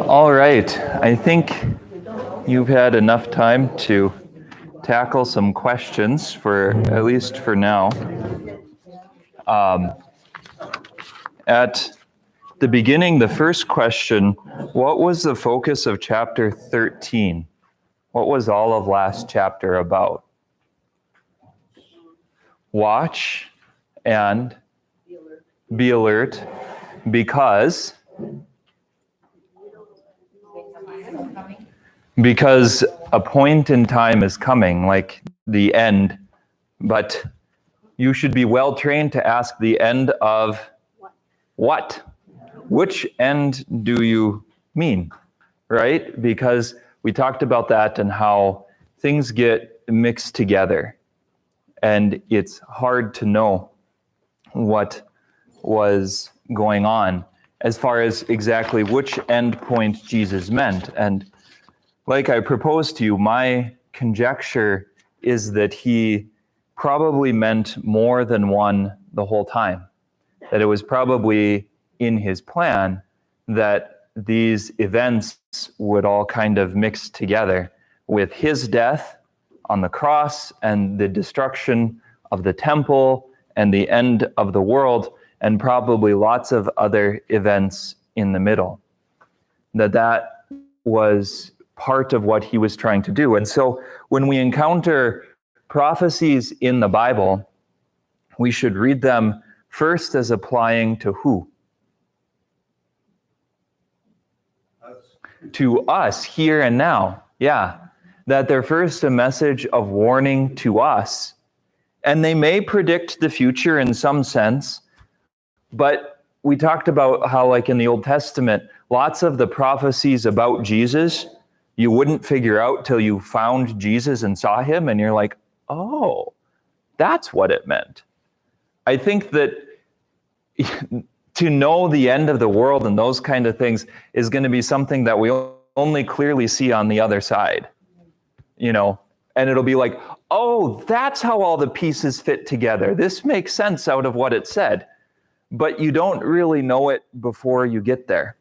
All right, I think you've had enough time to tackle some questions at least for now. At the beginning, the first question, what was the focus of chapter 13? What was all of last chapter about? Watch and be alert because a point in time is coming, like the end, but you should be well trained to ask the end of what? Which end do you mean, right? Because we talked about that and how things get mixed together and it's hard to know what was going on as far as exactly which end point Jesus meant. And like I proposed to you, my conjecture is that he probably meant more than one the whole time. That it was probably in his plan that these events would all kind of mix together with his death on the cross and the destruction of the temple and the end of the world and probably lots of other events in the middle. That was part of what he was trying to do. And so when we encounter prophecies in the Bible, we should read them first as applying to who? To us, here and now. Yeah. That they're first a message of warning to us. And they may predict the future in some sense, but we talked about how, like in the Old Testament, lots of the prophecies about Jesus, you wouldn't figure out till you found Jesus and saw him, and you're like, oh, that's what it meant. I think that to know the end of the world and those kind of things is going to be something that we only clearly see on the other side, and it'll be like, oh, that's how all the pieces fit together. This makes sense out of what it said, but you don't really know it before you get there.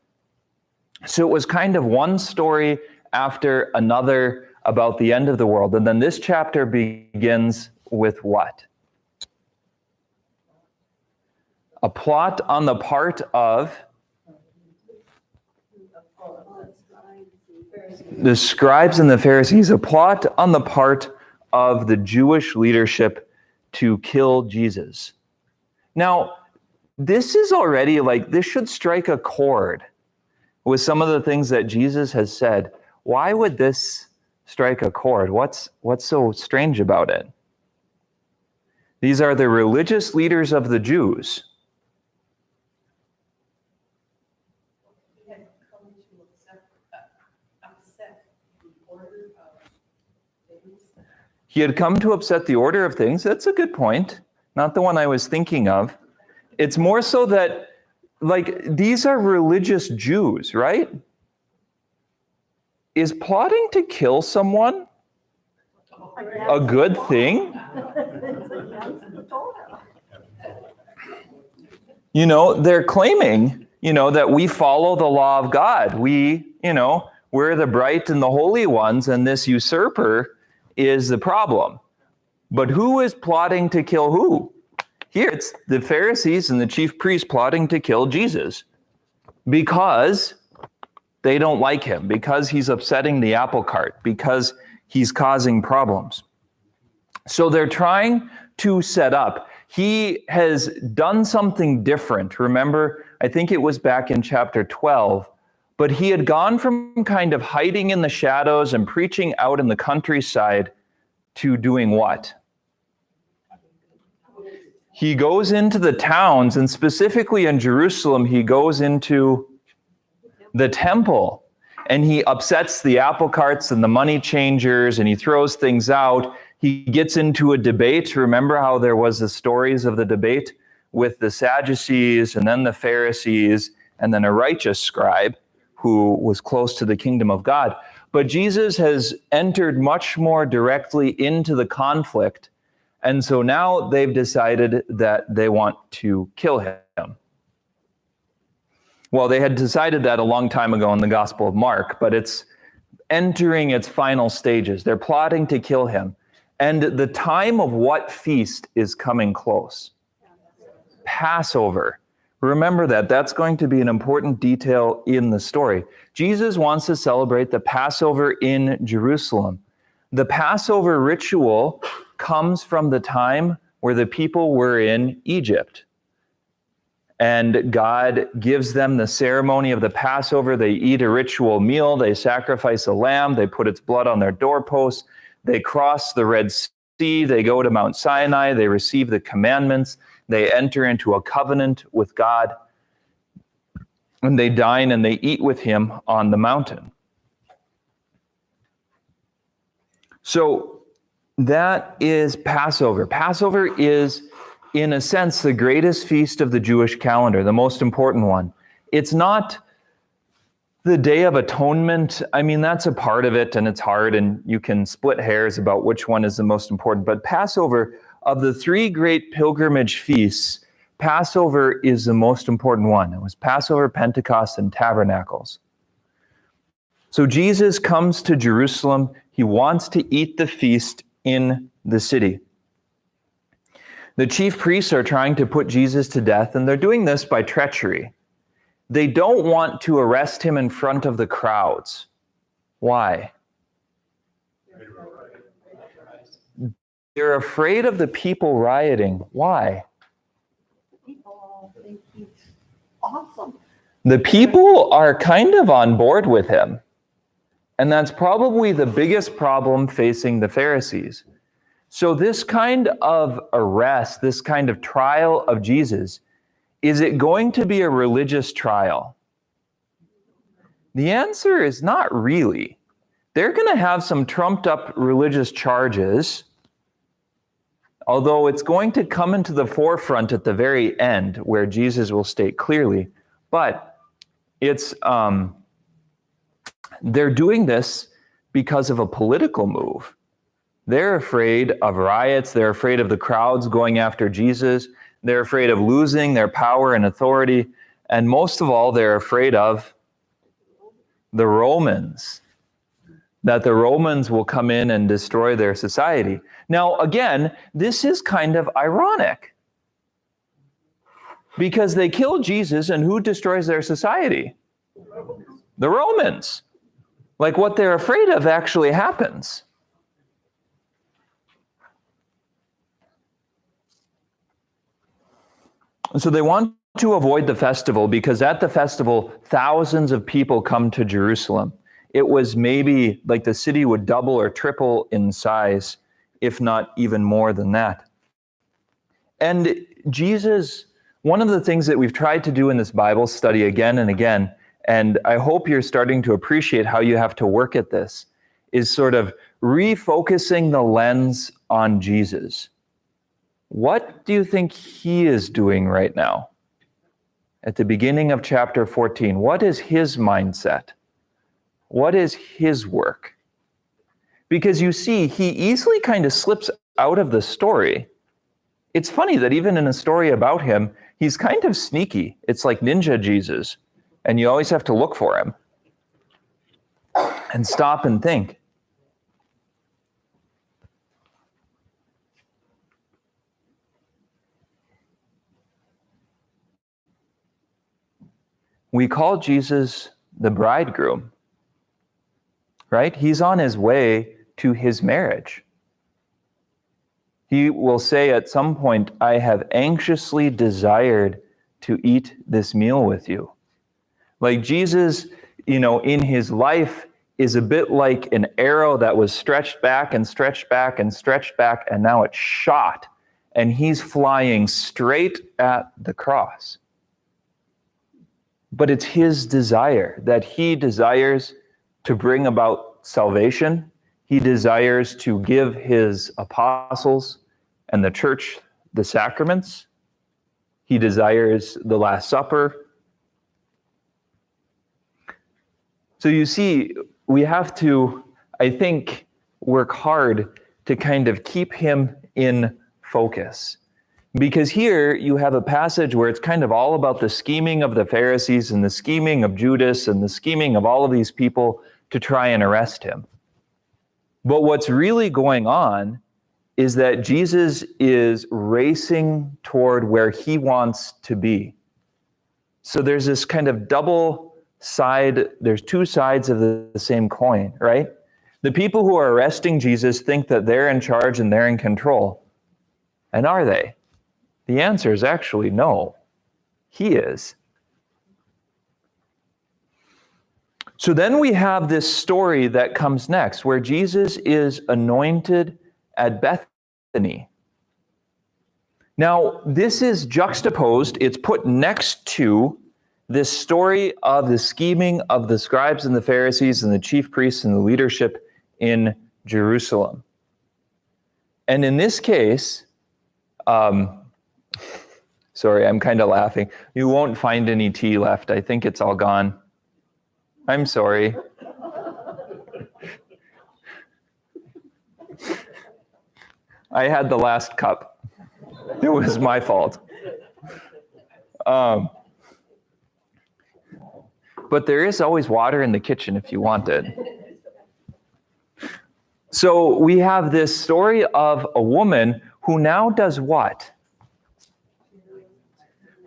So it was kind of one story after another about the end of the world. And then this chapter begins with what? A plot on the part of the scribes and the Pharisees, a plot on the part of the Jewish leadership to kill Jesus. Now, this is already this should strike a chord with some of the things that Jesus has said. Why would this strike a chord? What's so strange about it? These are the religious leaders of the Jews. He had come to upset the order of things. That's a good point. Not the one I was thinking of. It's more so that, these are religious Jews, right? Is plotting to kill someone a good thing? They're claiming, that we follow the law of God. We're the bright and the holy ones, and this usurper is the problem. But who is plotting to kill who? Here it's the Pharisees and the chief priests plotting to kill Jesus because they don't like him, because he's upsetting the apple cart, because he's causing problems. So they're trying to set up. He has done something different. Remember, I think it was back in chapter 12, but he had gone from kind of hiding in the shadows and preaching out in the countryside to doing what? He goes into the towns, and specifically in Jerusalem, he goes into the temple, and he upsets the apple carts and the money changers, and he throws things out. He gets into a debate. Remember how there was the stories of the debate with the Sadducees and then the Pharisees and then a righteous scribe who was close to the kingdom of God. But Jesus has entered much more directly into the conflict. And so now they've decided that they want to kill him. Well, they had decided that a long time ago in the Gospel of Mark, but it's entering its final stages. They're plotting to kill him. And the time of what feast is coming close? Passover. Remember that. That's going to be an important detail in the story. Jesus wants to celebrate the Passover in Jerusalem. The Passover ritual comes from the time where the people were in Egypt. And God gives them the ceremony of the Passover. They eat a ritual meal. They sacrifice a lamb. They put its blood on their doorposts. They cross the Red Sea. They go to Mount Sinai. They receive the commandments. They enter into a covenant with God. And they dine and they eat with him on the mountain. So that is Passover. Passover is, in a sense, the greatest feast of the Jewish calendar, the most important one. It's not the Day of Atonement. I mean, that's a part of it, and it's hard, and you can split hairs about which one is the most important. But Passover, of the three great pilgrimage feasts, Passover is the most important one. It was Passover, Pentecost, and Tabernacles. So Jesus comes to Jerusalem. He wants to eat the feast in the city. The chief priests are trying to put Jesus to death, and they're doing this by treachery. They don't want to arrest him in front of the crowds. Why? They're afraid of the people rioting. Why? People think he's awesome. The people are kind of on board with him. And that's probably the biggest problem facing the Pharisees. So this kind of arrest, this kind of trial of Jesus, is it going to be a religious trial? The answer is not really. They're going to have some trumped up religious charges, although it's going to come into the forefront at the very end where Jesus will state clearly. But it's they're doing this because of a political move. They're afraid of riots. They're afraid of the crowds going after Jesus. They're afraid of losing their power and authority. And most of all, they're afraid of the Romans, that the Romans will come in and destroy their society. Now, again, this is kind of ironic because they kill Jesus, and who destroys their society? The Romans. Like, what they're afraid of actually happens. So they want to avoid the festival because at the festival, thousands of people come to Jerusalem. It was maybe like the city would double or triple in size, if not even more than that. And Jesus, one of the things that we've tried to do in this Bible study again and again, and I hope you're starting to appreciate how you have to work at this, is sort of refocusing the lens on Jesus. What do you think he is doing right now? At the beginning of chapter 14, what is his mindset? What is his work? Because you see, he easily kind of slips out of the story. It's funny that even in a story about him, he's kind of sneaky. It's like Ninja Jesus, and you always have to look for him and stop and think. We call Jesus the bridegroom, right? He's on his way to his marriage. He will say at some point, I have anxiously desired to eat this meal with you. Like Jesus, in his life is a bit like an arrow that was stretched back and stretched back and stretched back, and now it's shot, and he's flying straight at the cross. But it's his desire, that he desires to bring about salvation. He desires to give his apostles and the church the sacraments. He desires the Last Supper. So you see, we have to, I think, work hard to kind of keep him in focus. Because here you have a passage where it's kind of all about the scheming of the Pharisees and the scheming of Judas and the scheming of all of these people to try and arrest him. But what's really going on is that Jesus is racing toward where he wants to be. So there's this kind of double side, there's two sides of the same coin, right? The people who are arresting Jesus think that they're in charge and they're in control. And are they? The answer is actually no. He is. So then we have this story that comes next where Jesus is anointed at Bethany. Now, this is juxtaposed, it's put next to this story of the scheming of the scribes and the Pharisees and the chief priests and the leadership in Jerusalem. And in this case, sorry, I'm kind of laughing. You won't find any tea left. I think it's all gone. I'm sorry. I had the last cup. It was my fault. But there is always water in the kitchen if you want it. So we have this story of a woman who now does what?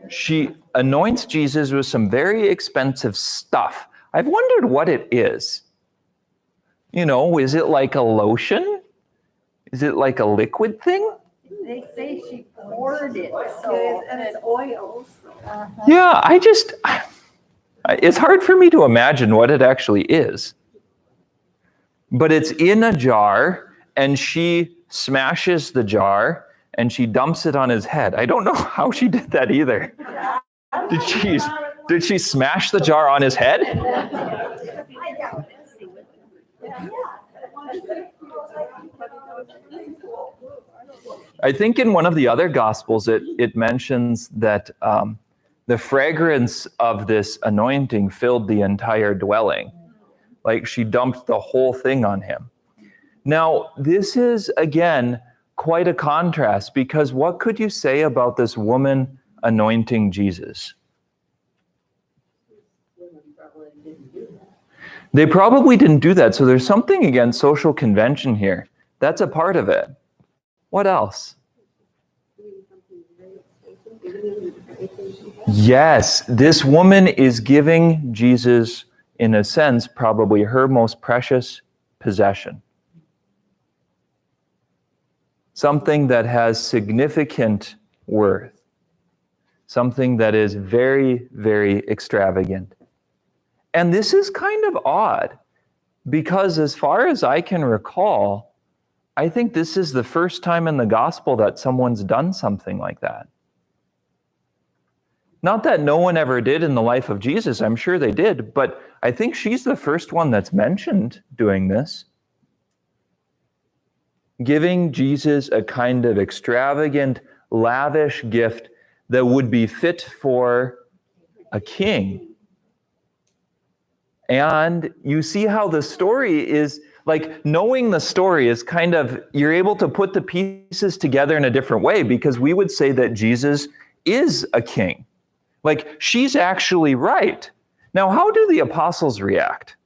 She anoints Jesus with some very expensive stuff. I've wondered what it is. You know, is it like a lotion? Is it like a liquid thing? They say she poured it, so, and it's oils. Yeah, it's hard for me to imagine what it actually is. But it's in a jar, and she smashes the jar, and she dumps it on his head. I don't know how she did that either. Did she smash the jar on his head? I think in one of the other Gospels, it mentions that the fragrance of this anointing filled the entire dwelling. Like she dumped the whole thing on him. Now, this is, again, quite a contrast, because what could you say about this woman anointing Jesus? They probably didn't do that. So there's something against social convention here. That's a part of it. What else? Yes, this woman is giving Jesus, in a sense, probably her most precious possession. Something that has significant worth. Something that is very, very extravagant. And this is kind of odd, because as far as I can recall, I think this is the first time in the gospel that someone's done something like that. Not that no one ever did in the life of Jesus, I'm sure they did, but I think she's the first one that's mentioned doing this. Giving Jesus a kind of extravagant, lavish gift that would be fit for a king. And you see how the story is, like, knowing the story is kind of, you're able to put the pieces together in a different way, because we would say that Jesus is a king. Like, she's actually right. Now, how do the apostles react?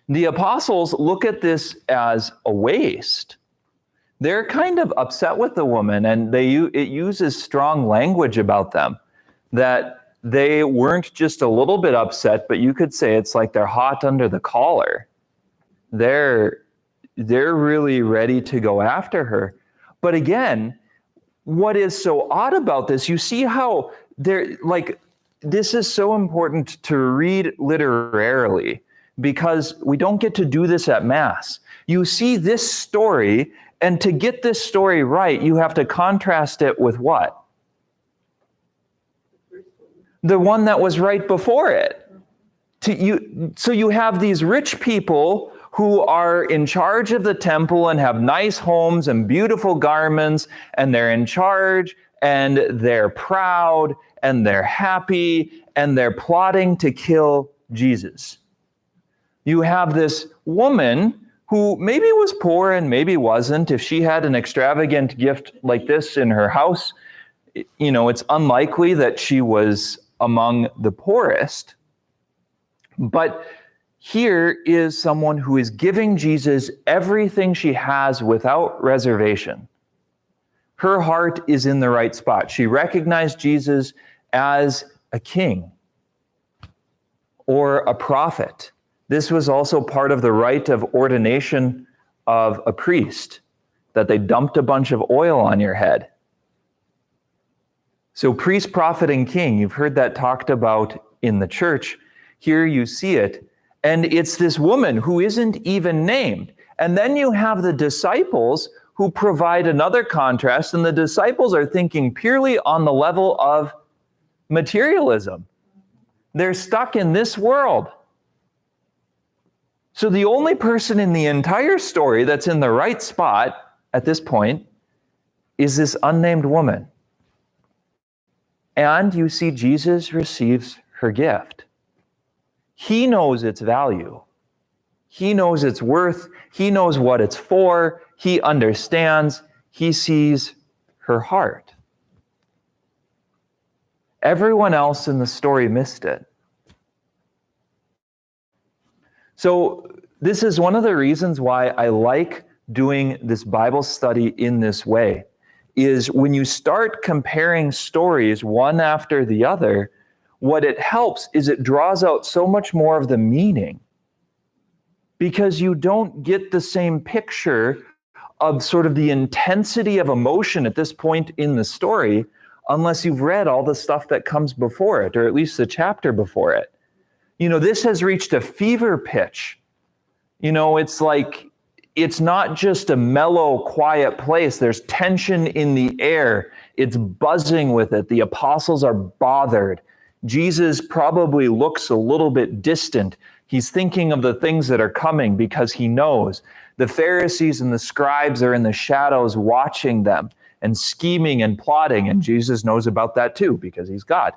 The apostles look at this as a waste. They're kind of upset with the woman, and it uses strong language about them, that they weren't just a little bit upset, but you could say it's like they're hot under the collar. They're really ready to go after her. But again, what is so odd about this, you see how this is so important to read literarily, because we don't get to do this at Mass. You see this story, and to get this story right, you have to contrast it with what? The one that was right before it. So you have these rich people who are in charge of the temple and have nice homes and beautiful garments, and they're in charge, and they're proud, and they're happy, and they're plotting to kill Jesus. You have this woman who maybe was poor and maybe wasn't. If she had an extravagant gift like this in her house, it's unlikely that she was among the poorest. But here is someone who is giving Jesus everything she has without reservation. Her heart is in the right spot. She recognized Jesus as a king or a prophet. This was also part of the rite of ordination of a priest, that they dumped a bunch of oil on your head. So priest, prophet, and king, you've heard that talked about in the church. Here you see it. And it's this woman who isn't even named. And then you have the disciples who provide another contrast, and the disciples are thinking purely on the level of materialism. They're stuck in this world. So the only person in the entire story that's in the right spot at this point is this unnamed woman. And you see Jesus receives her gift. He knows its value. He knows its worth. He knows what it's for. He understands. He sees her heart. Everyone else in the story missed it. So this is one of the reasons why I like doing this Bible study in this way, is when you start comparing stories one after the other, what it helps is it draws out so much more of the meaning, because you don't get the same picture of sort of the intensity of emotion at this point in the story unless you've read all the stuff that comes before it, or at least the chapter before it. This has reached a fever pitch. It's like, it's not just a mellow, quiet place. There's tension in the air. It's buzzing with it. The apostles are bothered. Jesus probably looks a little bit distant. He's thinking of the things that are coming because he knows. The Pharisees and the scribes are in the shadows watching them and scheming and plotting, and Jesus knows about that too because he's God.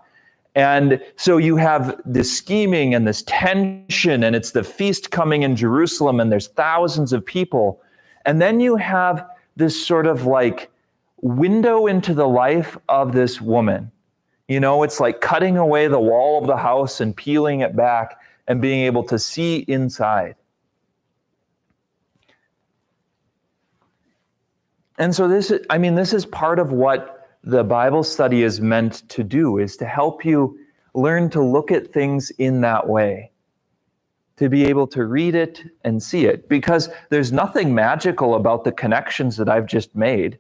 And so you have this scheming and this tension, and it's the feast coming in Jerusalem, and there's thousands of people. And then you have this sort of like window into the life of this woman. It's like cutting away the wall of the house and peeling it back and being able to see inside. And so this is part of what the Bible study is meant to do, is to help you learn to look at things in that way, to be able to read it and see it, because there's nothing magical about the connections that I've just made.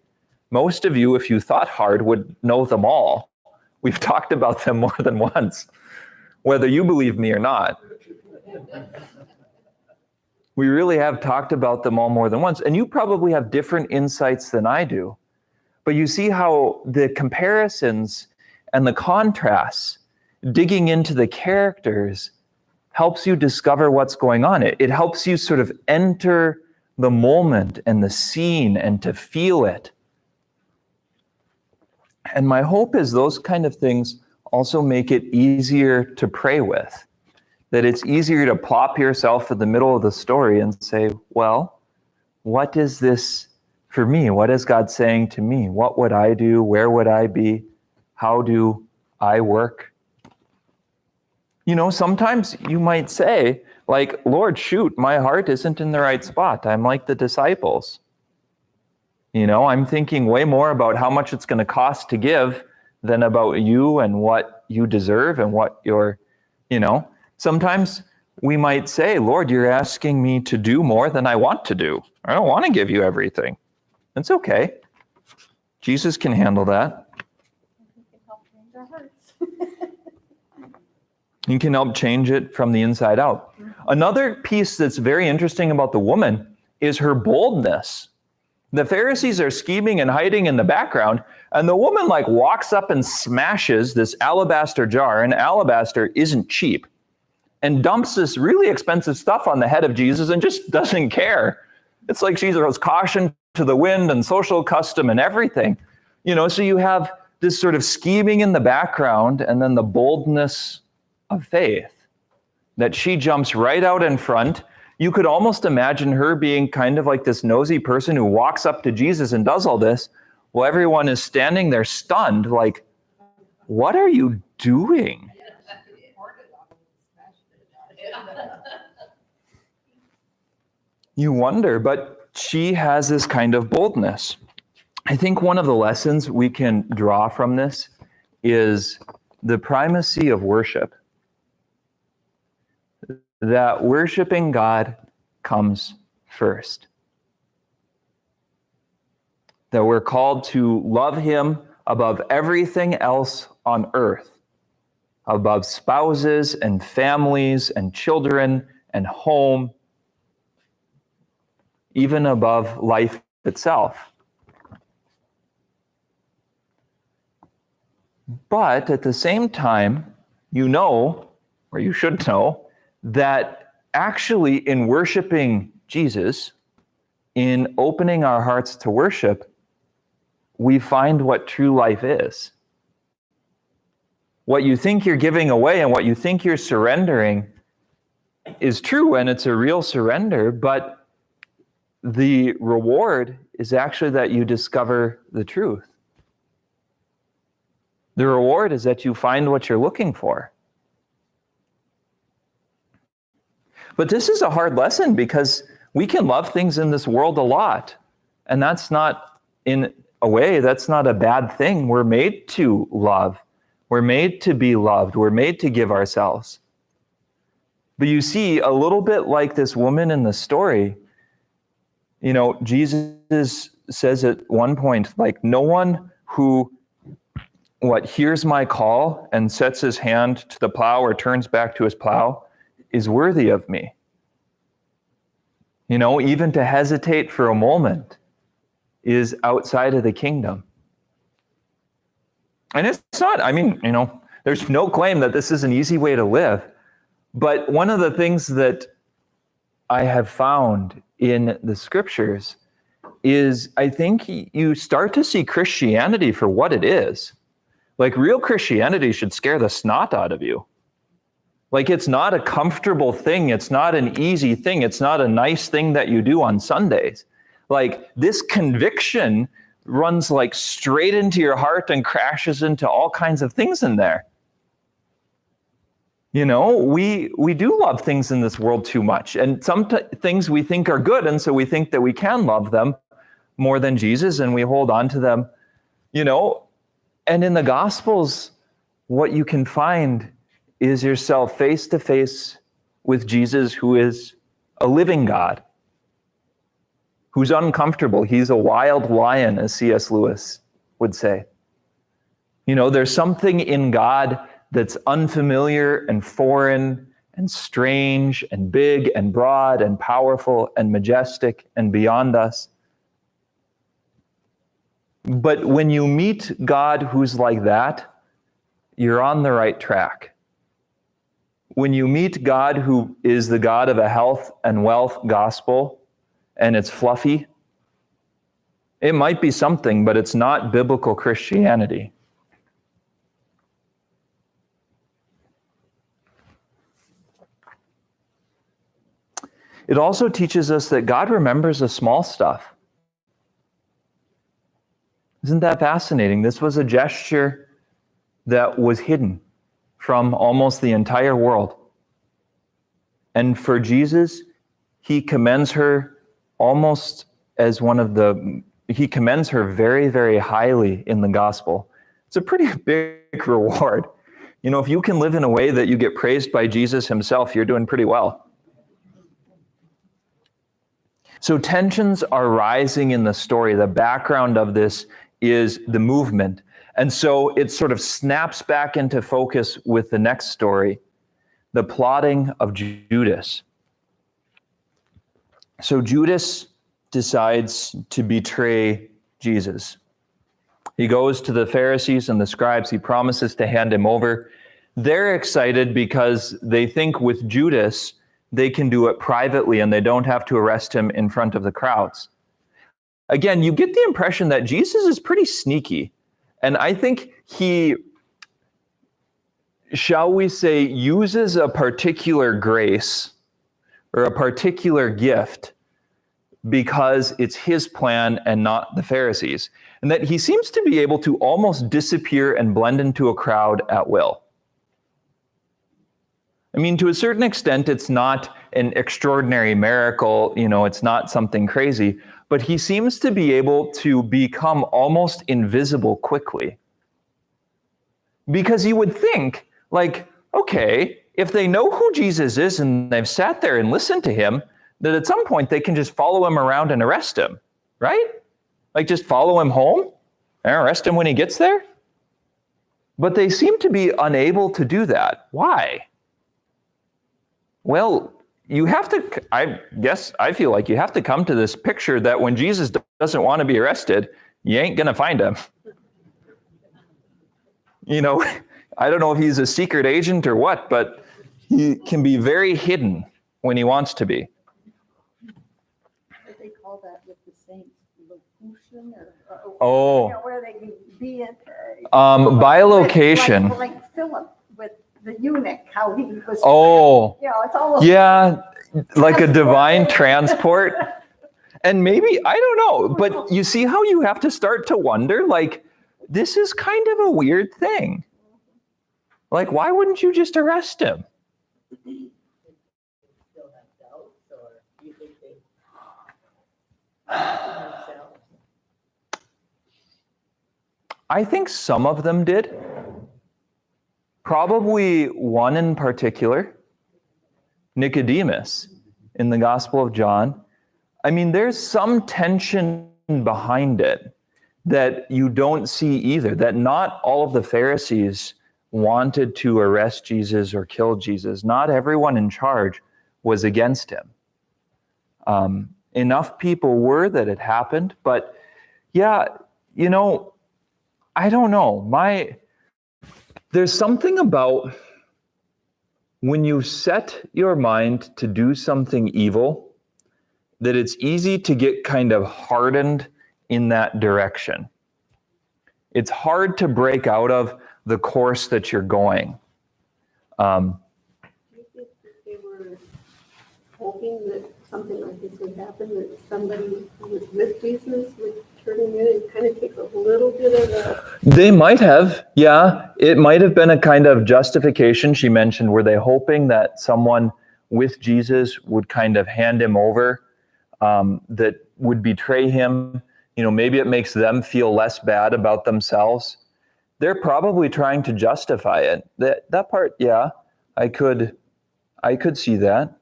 Most of you, if you thought hard, would know them all. We've talked about them more than once, whether you believe me or not. We really have talked about them all more than once, and you probably have different insights than I do. But you see how the comparisons and the contrasts, digging into the characters, helps you discover what's going on. It helps you sort of enter the moment and the scene and to feel it. And my hope is those kind of things also make it easier to pray with. That it's easier to plop yourself in the middle of the story and say, well, what is this for me? What is God saying to me? What would I do? Where would I be? How do I work? Sometimes you might say, like, Lord, shoot, my heart isn't in the right spot. I'm like the disciples. I'm thinking way more about how much it's going to cost to give than about you and what you deserve and what you're, Sometimes we might say, Lord, you're asking me to do more than I want to do. I don't want to give you everything. It's okay. Jesus can handle that. He can help change our hearts. He can help change it from the inside out. Another piece that's very interesting about the woman is her boldness. The Pharisees are scheming and hiding in the background, and the woman walks up and smashes this alabaster jar, and alabaster isn't cheap, and dumps this really expensive stuff on the head of Jesus and just doesn't care. It's like she throws caution to the wind and social custom and everything. So you have this sort of scheming in the background and then the boldness of faith, that she jumps right out in front. You could almost imagine her being kind of like this nosy person who walks up to Jesus and does all this, while everyone is standing there stunned, like, what are you doing? You wonder, but she has this kind of boldness. I think one of the lessons we can draw from this is the primacy of worship. That worshiping God comes first. That we're called to love him above everything else on earth, above spouses and families and children and home, even above life itself. But at the same time, you know, or you should know, that actually in worshiping Jesus, in opening our hearts to worship, we find what true life is. What you think you're giving away and what you think you're surrendering is true, and it's a real surrender, but the reward is actually that you discover the truth. The reward is that you find what you're looking for. But this is a hard lesson because we can love things in this world a lot. And that's not, in a way, that's not a bad thing. We're made to love. We're made to be loved. We're made to give ourselves. But you see, a little bit like this woman in the story, you know, Jesus says at one point, like, no one who hears my call and sets his hand to the plow or turns back to his plow is worthy of me. You know, even to hesitate for a moment is outside of the kingdom. And it's not, I mean, you know, there's no claim that this is an easy way to live. But one of the things that I have found in the scriptures is I think you start to see Christianity for what it is. Like, real Christianity should scare the snot out of you. Like, it's not a comfortable thing. It's not an easy thing. It's not a nice thing that you do on Sundays. Like, this conviction runs like straight into your heart and crashes into all kinds of things in there. You know, we do love things in this world too much. And some things we think are good, and so we think that we can love them more than Jesus, and we hold on to them, you know. And in the Gospels, what you can find is yourself face to face with Jesus, who is a living God, who's uncomfortable. He's a wild lion, as C.S. Lewis would say. You know, there's something in God that's unfamiliar and foreign and strange and big and broad and powerful and majestic and beyond us. But when you meet God who's like that, you're on the right track. When you meet God who is the God of a health and wealth gospel, and it's fluffy, it might be something, but it's not biblical Christianity. It also teaches us that God remembers the small stuff. Isn't that fascinating? This was a gesture that was hidden from almost the entire world. And for Jesus, he commends her almost as he commends her very, very highly in the gospel. It's a pretty big reward. You know, if you can live in a way that you get praised by Jesus himself, you're doing pretty well. So tensions are rising in the story. The background of this is the movement. And so it sort of snaps back into focus with the next story, the plotting of Judas. So Judas decides to betray Jesus. He goes to the Pharisees and the scribes. He promises to hand him over. They're excited because they think with Judas, they can do it privately and they don't have to arrest him in front of the crowds. Again, you get the impression that Jesus is pretty sneaky. And I think he, shall we say, uses a particular grace, or a particular gift because it's his plan and not the Pharisees. And that he seems to be able to almost disappear and blend into a crowd at will. I mean, to a certain extent, it's not an extraordinary miracle, it's not something crazy, but he seems to be able to become almost invisible quickly. Because you would think, like, okay, if they know who Jesus is and they've sat there and listened to him, that at some point they can just follow him around and arrest him, right? Like just follow him home and arrest him when he gets there? But they seem to be unable to do that. Why? Well, I feel like you have to come to this picture that when Jesus doesn't want to be arrested, you ain't going to find him. I don't know if he's a secret agent or what, but he can be very hidden when he wants to be. What they call that with the saints, locution, where they can be at bilocation. Like Philip with the eunuch, how he was. Oh, it's almost. Yeah, like a divine transport. And maybe, I don't know, but you see how you have to start to wonder, like, this is kind of a weird thing. Like, why wouldn't you just arrest him? I think some of them did. Probably one in particular, Nicodemus, in the Gospel of John. I mean, there's some tension behind it that you don't see either, that not all of the Pharisees wanted to arrest Jesus or kill Jesus. Not everyone in charge was against him. Enough people were that it happened, but yeah, I don't know. There's something about when you set your mind to do something evil, that it's easy to get kind of hardened in that direction. It's hard to break out of the course that you're going. Do you think that they were hoping that something like this would happen, that somebody who was with Jesus would turn him in and kind of take a little bit of a... They might have, yeah. It might have been a kind of justification she mentioned. Were they hoping that someone with Jesus would kind of hand him over, that would betray him? Maybe it makes them feel less bad about themselves. They're probably trying to justify it. That part, yeah, I could see that.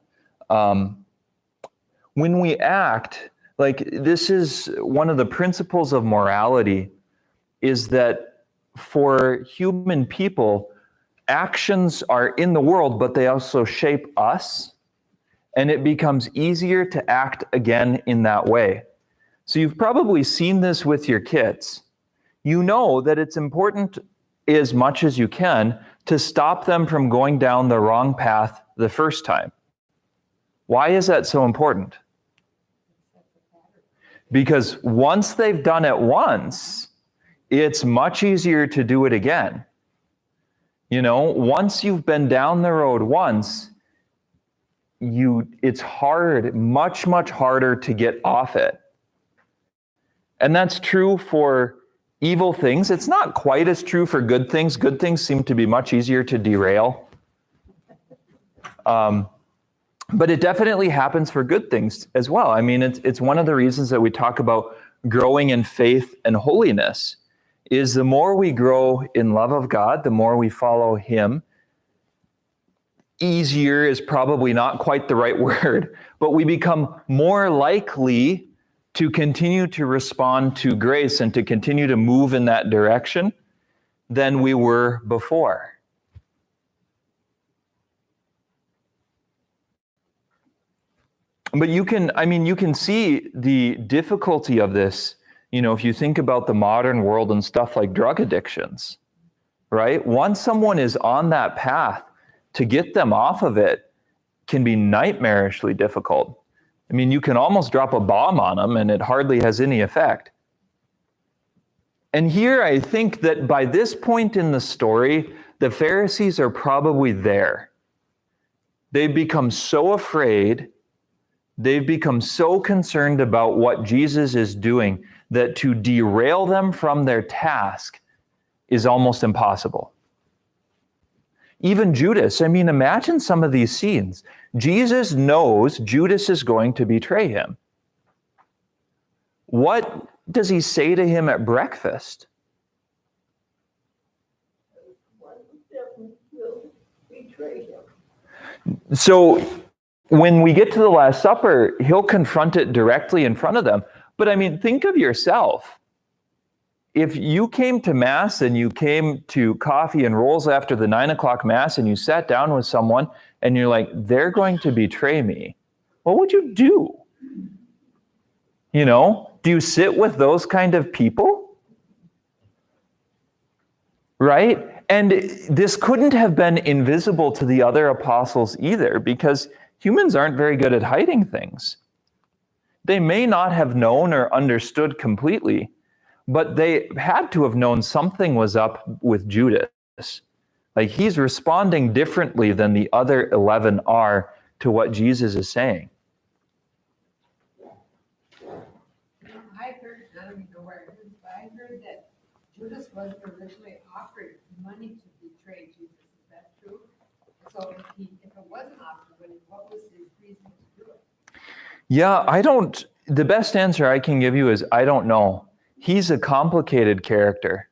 When we act, like, this is one of the principles of morality, is that for human people, actions are in the world, but they also shape us, and it becomes easier to act again in that way. So you've probably seen this with your kids. You know that it's important as much as you can to stop them from going down the wrong path the first time. Why is that so important? Because once they've done it once, it's much easier to do it again. Once you've been down the road once, it's hard, much, much harder to get off it. And that's true for evil things. It's not quite as true for good things. Good things seem to be much easier to derail. But it definitely happens for good things as well. I mean, it's one of the reasons that we talk about growing in faith and holiness, is the more we grow in love of God, the more we follow him. Easier is probably not quite the right word, but we become more likely to continue to respond to grace and to continue to move in that direction than we were before. But you can see the difficulty of this, if you think about the modern world and stuff like drug addictions, right? Once someone is on that path, to get them off of it can be nightmarishly difficult. I mean, you can almost drop a bomb on them and it hardly has any effect. And here I think that by this point in the story, the Pharisees are probably there. They've become so afraid They've become so concerned about what Jesus is doing that to derail them from their task is almost impossible. Even Judas, I mean, imagine some of these scenes. Jesus knows Judas is going to betray him. What does he say to him at breakfast? One of them will betray him. So when we get to the Last Supper, he'll confront it directly in front of them. But I mean, think of yourself. If you came to Mass and you came to coffee and rolls after the 9 o'clock Mass and you sat down with someone and you're like, they're going to betray me, what would you do? You know, do you sit with those kind of people? Right? And this couldn't have been invisible to the other apostles either, because humans aren't very good at hiding things. They may not have known or understood completely, but they had to have known something was up with Judas. Like, he's responding differently than the other 11 are to what Jesus is saying. I heard, I don't even know where it is, but I heard that Judas wasn't originally offered money to betray Jesus. Is that true? So if it wasn't offered, what was his reason to do it? Yeah, the best answer I can give you is I don't know. He's a complicated character.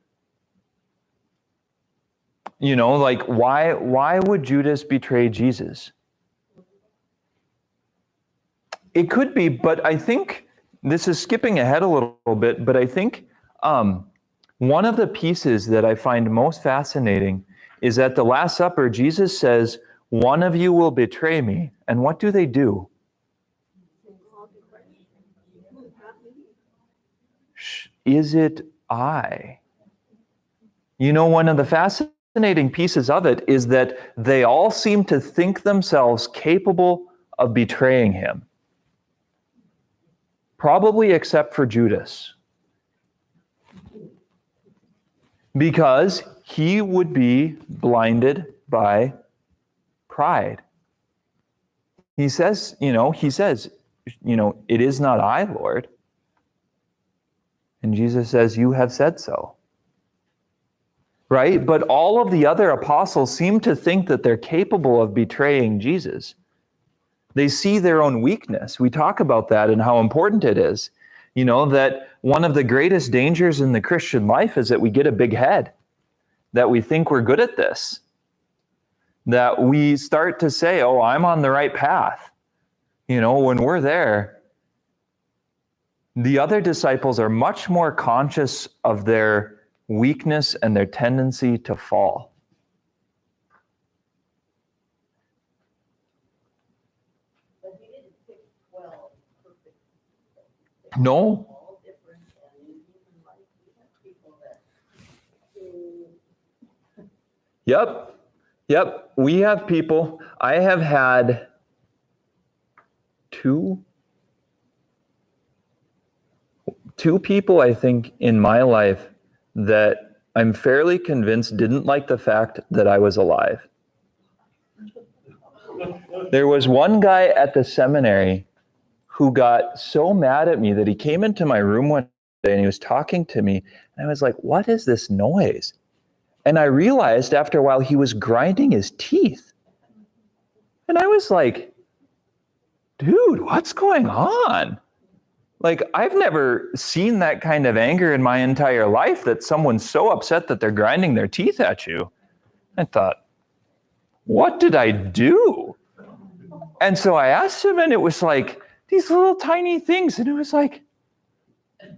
You know, like, why would Judas betray Jesus? It could be, but I think this is skipping ahead a little bit, but I think one of the pieces that I find most fascinating is at the Last Supper, Jesus says, one of you will betray me. And what do they do? Is it I? You know, one of the fascinating pieces of it is that they all seem to think themselves capable of betraying him. Probably except for Judas. Because he would be blinded by pride. He says, it is not I, Lord. And Jesus says, you have said so. Right? But all of the other apostles seem to think that they're capable of betraying Jesus. They see their own weakness. We talk about that and how important it is. You know, that one of the greatest dangers in the Christian life is that we get a big head, that we think we're good at this, that we start to say, oh, I'm on the right path. You know, when we're there, the other disciples are much more conscious of their weakness and their tendency to fall. But he didn't pick 12 perfect people. No. All different, and in human life, we have people that Yep. We have people. I have had two people, I think, in my life that I'm fairly convinced didn't like the fact that I was alive. There was one guy at the seminary who got so mad at me that he came into my room one day and he was talking to me. And I was like, what is this noise? And I realized after a while he was grinding his teeth. And I was like, dude, what's going on? Like, I've never seen that kind of anger in my entire life, that someone's so upset that they're grinding their teeth at you. I thought, what did I do? And so I asked him, and it was like these little tiny things. And it was like,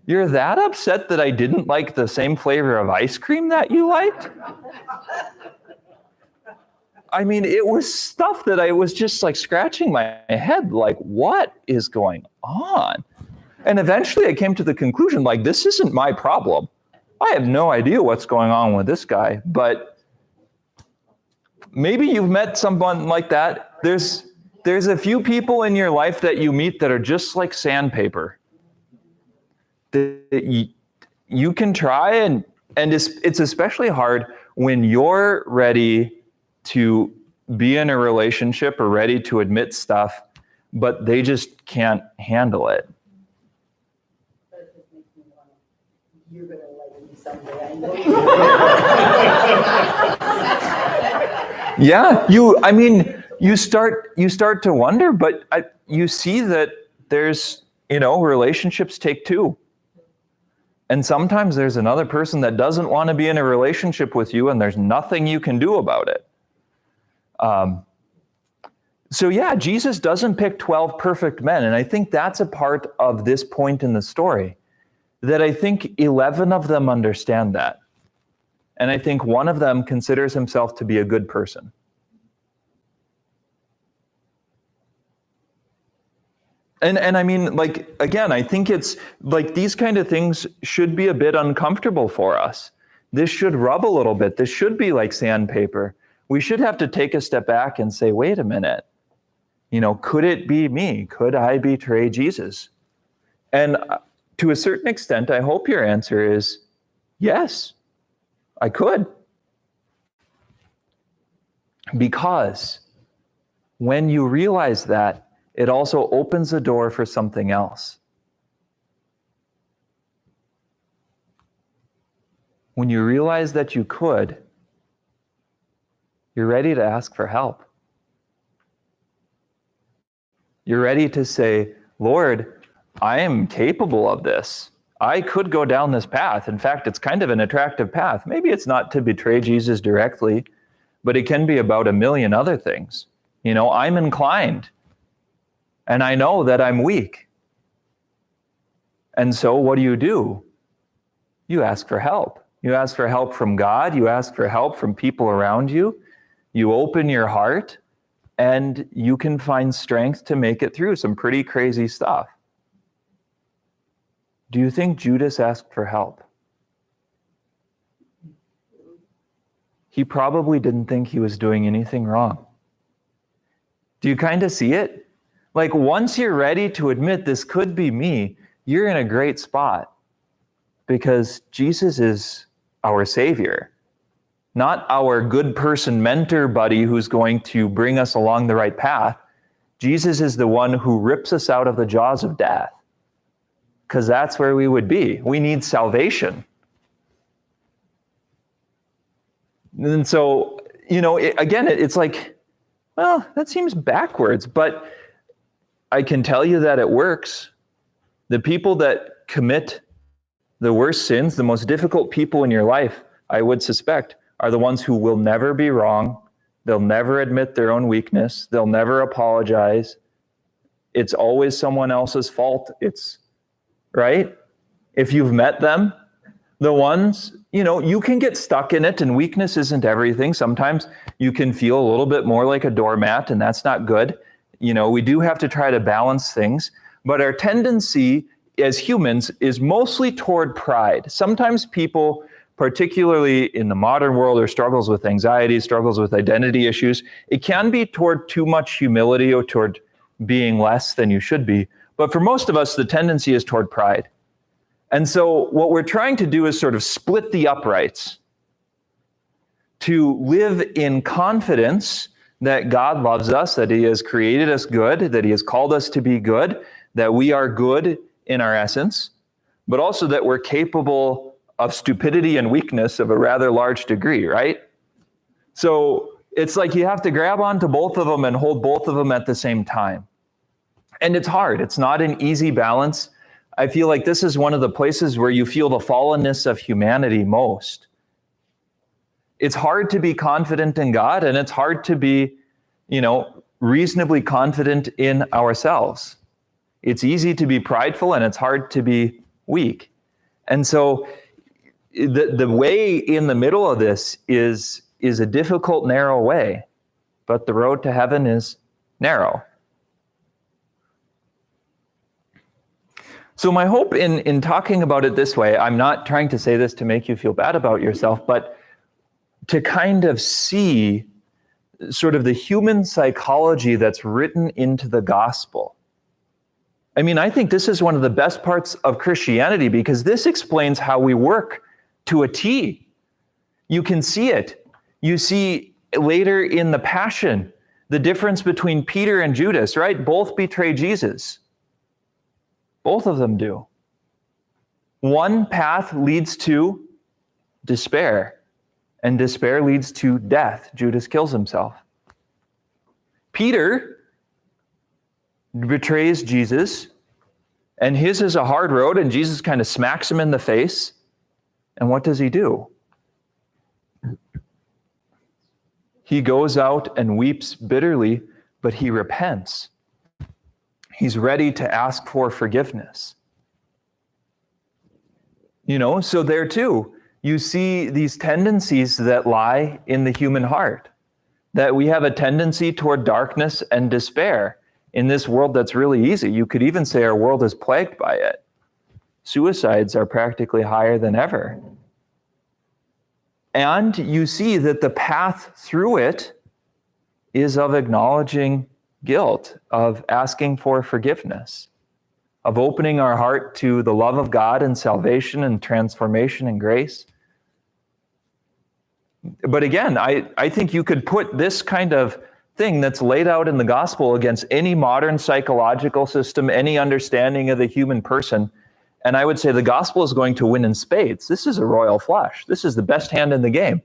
you're that upset that I didn't like the same flavor of ice cream that you liked? I mean, it was stuff that I was just like scratching my head, like, what is going on? And eventually I came to the conclusion, like, this isn't my problem. I have no idea what's going on with this guy, but maybe you've met someone like that. There's a few people in your life that you meet that are just like sandpaper. That you can try, and it's especially hard when you're ready to be in a relationship or ready to admit stuff, but they just can't handle it. But it just makes me want to, you're gonna like me someday, I know. Yeah, you start to wonder, but you see that there's, relationships take two. And sometimes there's another person that doesn't want to be in a relationship with you, and there's nothing you can do about it. So yeah, Jesus doesn't pick 12 perfect men, and I think that's a part of this point in the story, that I think 11 of them understand that. And I think one of them considers himself to be a good person. And I mean, again, I think it's these kind of things should be a bit uncomfortable for us. This should rub a little bit. This should be like sandpaper. We should have to take a step back and say, wait a minute, could it be me? Could I betray Jesus? And to a certain extent, I hope your answer is yes, I could. Because when you realize that, it also opens the door for something else. When you realize that you could, you're ready to ask for help. You're ready to say, Lord, I am capable of this. I could go down this path. In fact, it's kind of an attractive path. Maybe it's not to betray Jesus directly, but it can be about a million other things. I'm inclined. And I know that I'm weak. And so what do? You ask for help. You ask for help from God. You ask for help from people around you. You open your heart, and you can find strength to make it through some pretty crazy stuff. Do you think Judas asked for help? He probably didn't think he was doing anything wrong. Do you kind of see it? Once you're ready to admit this could be me, you're in a great spot, because Jesus is our Savior, not our good person mentor buddy who's going to bring us along the right path. Jesus is the one who rips us out of the jaws of death, because that's where we would be. We need salvation. And so, it's like, well, that seems backwards, but I can tell you that it works. The people that commit the worst sins, the most difficult people in your life, I would suspect, are the ones who will never be wrong. They'll never admit their own weakness. They'll never apologize. It's always someone else's fault. Right? If you've met them, the ones, you can get stuck in it, and weakness isn't everything. Sometimes you can feel a little bit more like a doormat, and that's not good. We do have to try to balance things, but our tendency as humans is mostly toward pride. Sometimes people, particularly in the modern world, or struggles with anxiety, struggles with identity issues, it can be toward too much humility or toward being less than you should be. But for most of us, the tendency is toward pride. And so what we're trying to do is sort of split the uprights to live in confidence that God loves us, that He has created us good, that He has called us to be good, that we are good in our essence, but also that we're capable of stupidity and weakness of a rather large degree, right? So it's like you have to grab onto both of them and hold both of them at the same time. And it's hard. It's not an easy balance. I feel like this is one of the places where you feel the fallenness of humanity most. It's hard to be confident in God, and it's hard to be, reasonably confident in ourselves. It's easy to be prideful, and it's hard to be weak. And so the way in the middle of this is a difficult, narrow way, but the road to heaven is narrow. So my hope in talking about it this way, I'm not trying to say this to make you feel bad about yourself, but to kind of see sort of the human psychology that's written into the gospel. I mean, I think this is one of the best parts of Christianity, because this explains how we work to a T. You can see it. You see later in the Passion the difference between Peter and Judas, right? Both betray Jesus. Both of them do. One path leads to despair, and despair leads to death. Judas kills himself. Peter betrays Jesus, and his is a hard road, and Jesus kind of smacks him in the face. And what does he do? He goes out and weeps bitterly, but he repents. He's ready to ask for forgiveness. So there too, you see these tendencies that lie in the human heart, that we have a tendency toward darkness and despair in this world that's really easy. You could even say our world is plagued by it. Suicides are practically higher than ever. And you see that the path through it is of acknowledging guilt, of asking for forgiveness, of opening our heart to the love of God and salvation and transformation and grace. But again, I think you could put this kind of thing that's laid out in the gospel against any modern psychological system, any understanding of the human person. And I would say the gospel is going to win in spades. This is a royal flush. This is the best hand in the game.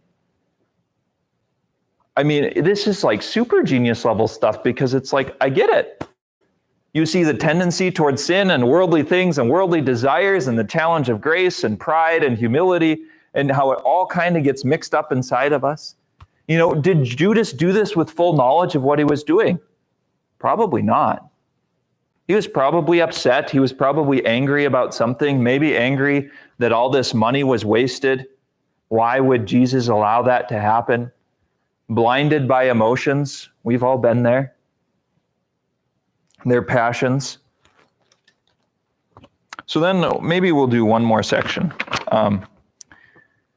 I mean, this is like super genius level stuff, because it's like, I get it. You see the tendency towards sin and worldly things and worldly desires and the challenge of grace and pride and humility and how it all kind of gets mixed up inside of us. Did Judas do this with full knowledge of what he was doing? Probably not. He was probably upset. He was probably angry about something, maybe angry that all this money was wasted. Why would Jesus allow that to happen? Blinded by emotions. We've all been there. Their passions. So then maybe we'll do one more section.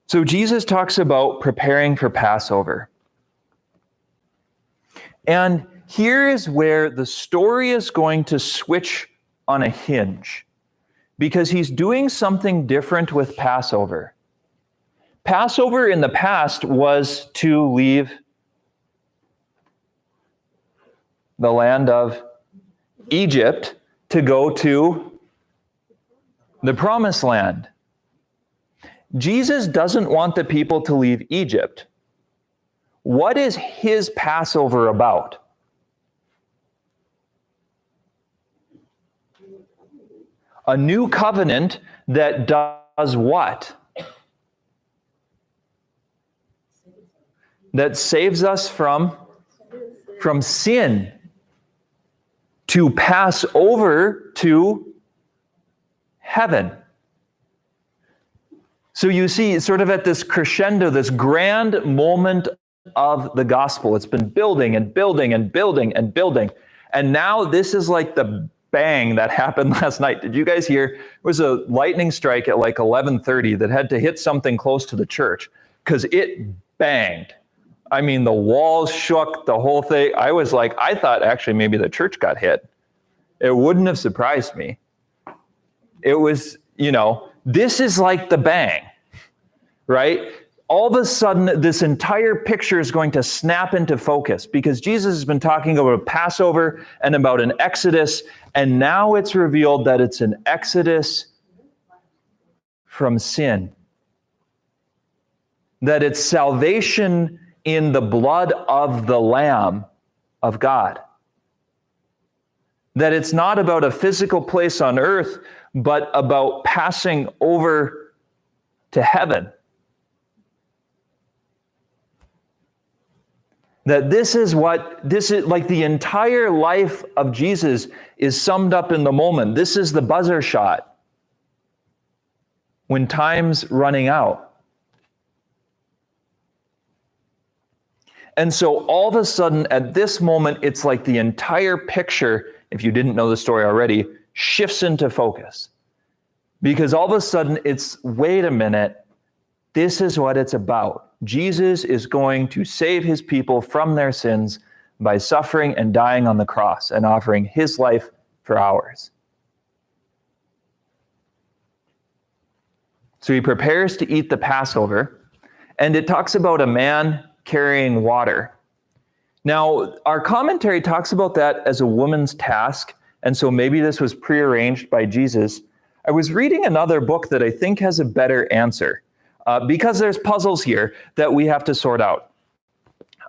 So Jesus talks about preparing for Passover. And here is where the story is going to switch on a hinge, because he's doing something different with Passover. Passover in the past was to leave the land of Egypt to go to the promised land. Jesus doesn't want the people to leave Egypt. What is his Passover about? A new covenant that does what? That saves us from sin, to pass over to heaven. So you see, sort of at this crescendo, this grand moment of the gospel. It's been building and building and building and building. And now this is like the bang that happened last night. Did you guys hear? It was a lightning strike at like 11:30 that had to hit something close to the church because it banged. I mean, the walls shook, the whole thing. I was like, I thought actually maybe the church got hit. It wouldn't have surprised me. It was, this is like the bang, right? All of a sudden, this entire picture is going to snap into focus because Jesus has been talking about a Passover and about an Exodus, and now it's revealed that it's an Exodus from sin. That it's salvation in the blood of the Lamb of God. That it's not about a physical place on earth, but about passing over to heaven. That this is like the entire life of Jesus is summed up in the moment. This is the buzzer shot when time's running out. And so all of a sudden at this moment, it's like the entire picture, if you didn't know the story already, shifts into focus. Because all of a sudden it's, wait a minute, this is what it's about. Jesus is going to save his people from their sins by suffering and dying on the cross and offering his life for ours. So he prepares to eat the Passover, and it talks about a man carrying water. Now, our commentary talks about that as a woman's task, and so maybe this was prearranged by Jesus. I was reading another book that I think has a better answer, because there's puzzles here that we have to sort out.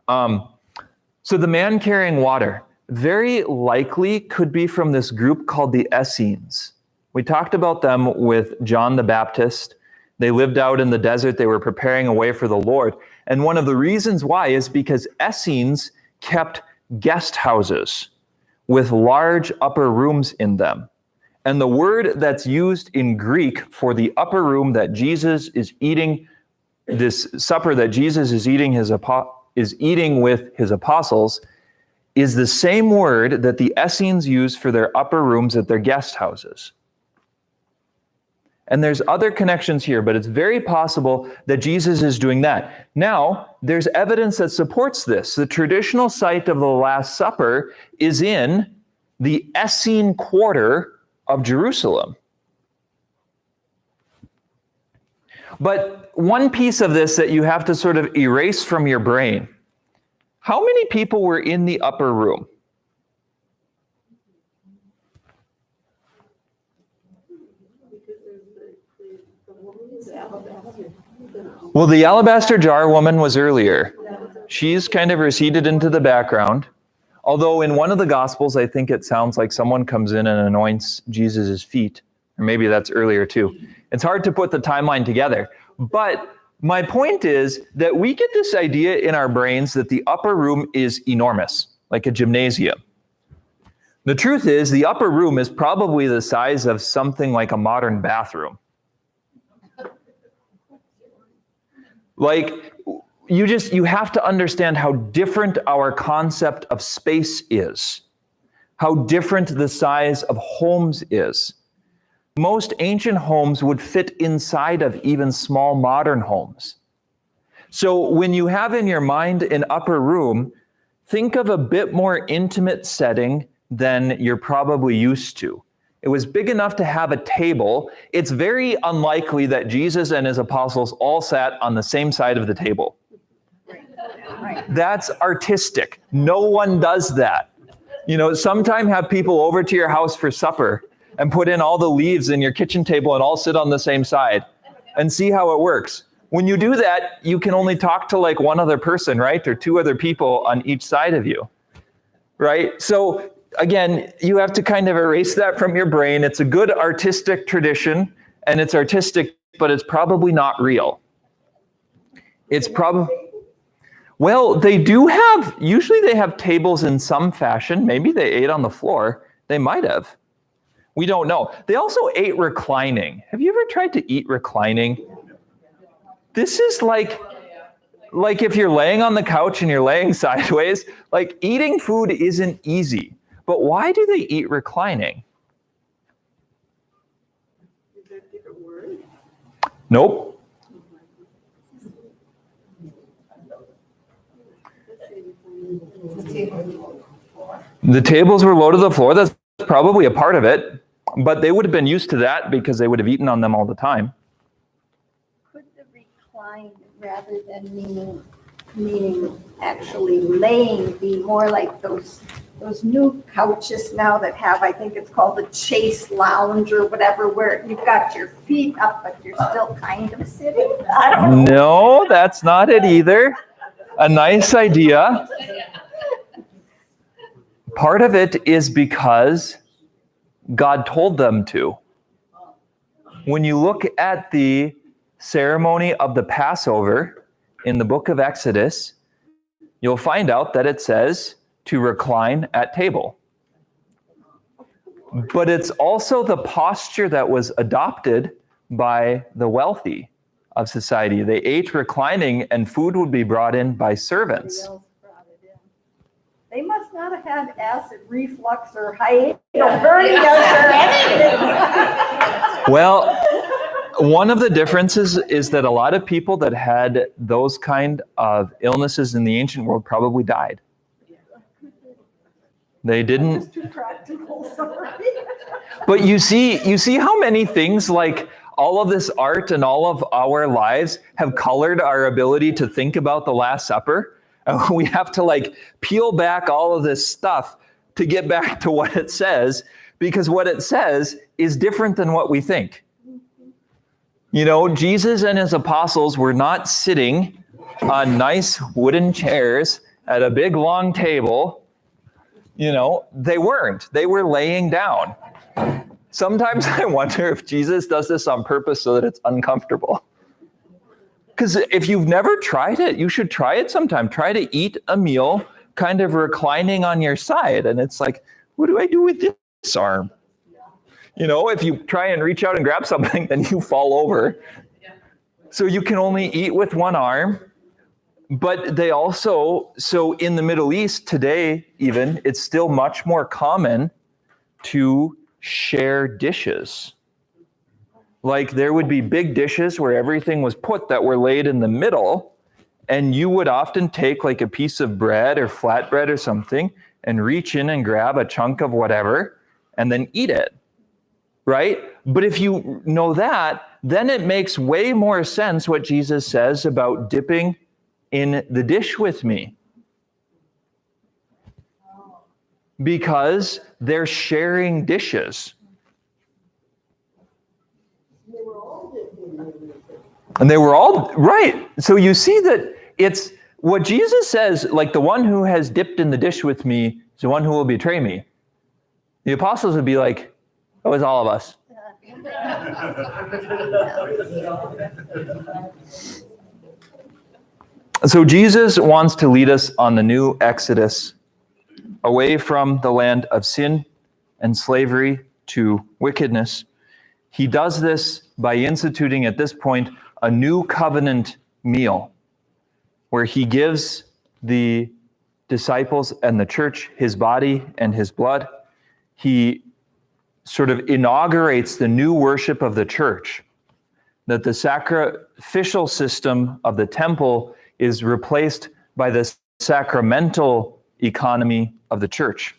So the man carrying water very likely could be from this group called the Essenes. We talked about them with John the Baptist. They lived out in the desert. They were preparing a way for the Lord. And one of the reasons why is because Essenes kept guest houses with large upper rooms in them. And the word that's used in Greek for the upper room that Jesus is eating, this supper that Jesus is eating with his apostles, is the same word that the Essenes use for their upper rooms at their guest houses. And there's other connections here, but it's very possible that Jesus is doing that. Now, there's evidence that supports this. The traditional site of the Last Supper is in the Essene quarter of Jerusalem. But one piece of this that you have to sort of erase from your brain: how many people were in the upper room? Well, the alabaster jar woman was earlier. She's kind of receded into the background. Although in one of the Gospels, I think it sounds like someone comes in and anoints Jesus' feet. Or maybe that's earlier too. It's hard to put the timeline together. But my point is that we get this idea in our brains that the upper room is enormous, like a gymnasium. The truth is, the upper room is probably the size of something like a modern bathroom. Like, you have to understand how different our concept of space is, how different the size of homes is. Most ancient homes would fit inside of even small modern homes. So when you have in your mind an upper room, think of a bit more intimate setting than you're probably used to. It was big enough to have a table. It's very unlikely that Jesus and his apostles all sat on the same side of the table. That's artistic. No one does that. Sometime have people over to your house for supper and put in all the leaves in your kitchen table and all sit on the same side and see how it works. When you do that, you can only talk to like one other person, right? Or two other people on each side of you, right? So again, you have to kind of erase that from your brain. It's a good artistic tradition, and it's artistic, but it's probably not real. It's probably... Well, usually they have tables in some fashion. Maybe they ate on the floor. They might have. We don't know. They also ate reclining. Have you ever tried to eat reclining? This is like if you're laying on the couch and you're laying sideways, like eating food isn't easy. But why do they eat reclining? Is there a different word? Nope. The tables were low to the floor. That's probably a part of it. But they would have been used to that because they would have eaten on them all the time. Could the recline, rather than meaning actually laying, be more like those new couches now that have, I think it's called the Chase Lounge or whatever, where you've got your feet up, but you're still kind of sitting? I don't know. No, that's not it either. A nice idea. Part of it is because God told them to. When you look at the ceremony of the Passover in the book of Exodus, you'll find out that it says to recline at table. But it's also the posture that was adopted by the wealthy of society. They ate reclining, and food would be brought in by servants. They must not have had acid reflux or hiatal hernia or anything. Well, one of the differences is that a lot of people that had those kind of illnesses in the ancient world probably died. They didn't. Too practical, sorry. But you see how many things, like all of this art and all of our lives, have colored our ability to think about the Last Supper. We have to like peel back all of this stuff to get back to what it says, because what it says is different than what we think. You know, Jesus and his apostles were not sitting on nice wooden chairs at a big long table. You know, they weren't. They were laying down. Sometimes I wonder if Jesus does this on purpose so that it's uncomfortable. Because if you've never tried it, you should try it sometime. Try to eat a meal kind of reclining on your side. And it's like, what do I do with this arm? You know, if you try and reach out and grab something, then you fall over. So you can only eat with one arm. But they also, so in the Middle East today even, it's still much more common to share dishes. Like there would be big dishes where everything was put that were laid in the middle, and you would often take like a piece of bread or flatbread or something and reach in and grab a chunk of whatever and then eat it, right? But if you know that, then it makes way more sense what Jesus says about dipping in the dish with me. Because they're sharing dishes. And they were all, right. So you see that it's what Jesus says, like the one who has dipped in the dish with me is the one who will betray me. The apostles would be like, it was all of us. So Jesus wants to lead us on the new Exodus away from the land of sin and slavery to wickedness. He does this by instituting at this point a new covenant meal where he gives the disciples and the church his body and his blood. He sort of inaugurates the new worship of the church, that the sacrificial system of the temple is replaced by the sacramental economy of the church.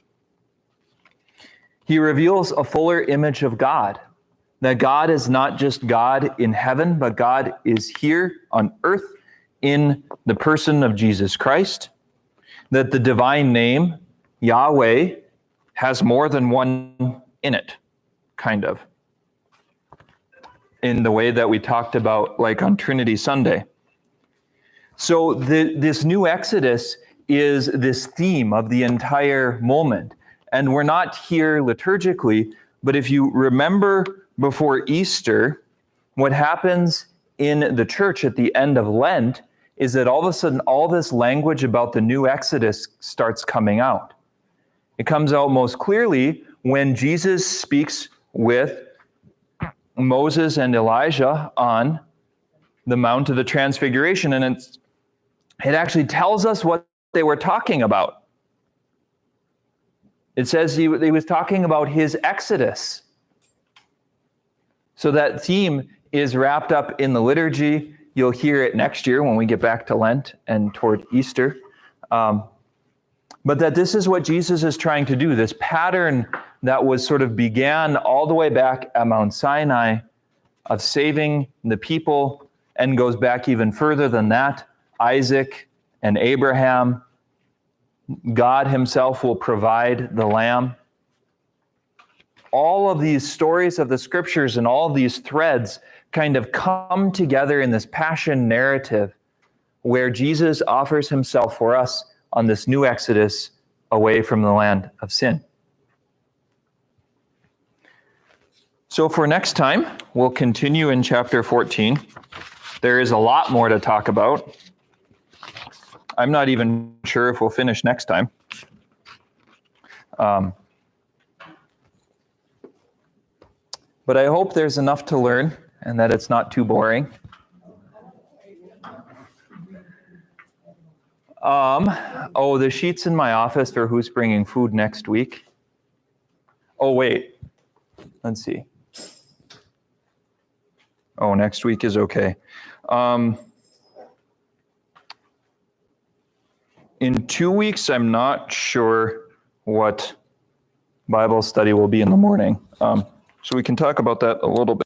He reveals a fuller image of God, that God is not just God in heaven, but God is here on earth in the person of Jesus Christ, that the divine name, Yahweh, has more than one in it, kind of, in the way that we talked about like on Trinity Sunday. So this new Exodus is this theme of the entire moment. And we're not here liturgically, but if you remember before Easter, what happens in the church at the end of Lent is that all of a sudden all this language about the new Exodus starts coming out. It comes out most clearly when Jesus speaks with Moses and Elijah on the Mount of the Transfiguration, and it actually tells us what they were talking about. It says he was talking about his Exodus. So that theme is wrapped up in the liturgy. You'll hear it next year when we get back to Lent and toward Easter. But that this is what Jesus is trying to do, this pattern that was sort of began all the way back at Mount Sinai of saving the people and goes back even further than that. Isaac and Abraham, God himself will provide the lamb. All of these stories of the scriptures and all of these threads kind of come together in this passion narrative where Jesus offers himself for us on this new Exodus away from the land of sin. So for next time, we'll continue in chapter 14. There is a lot more to talk about. I'm not even sure if we'll finish next time. But I hope there's enough to learn and that it's not too boring. The sheets in my office for who's bringing food next week. Oh, wait. Let's see. Oh, next week is okay. In 2 weeks, I'm not sure what Bible study will be in the morning. So we can talk about that a little bit.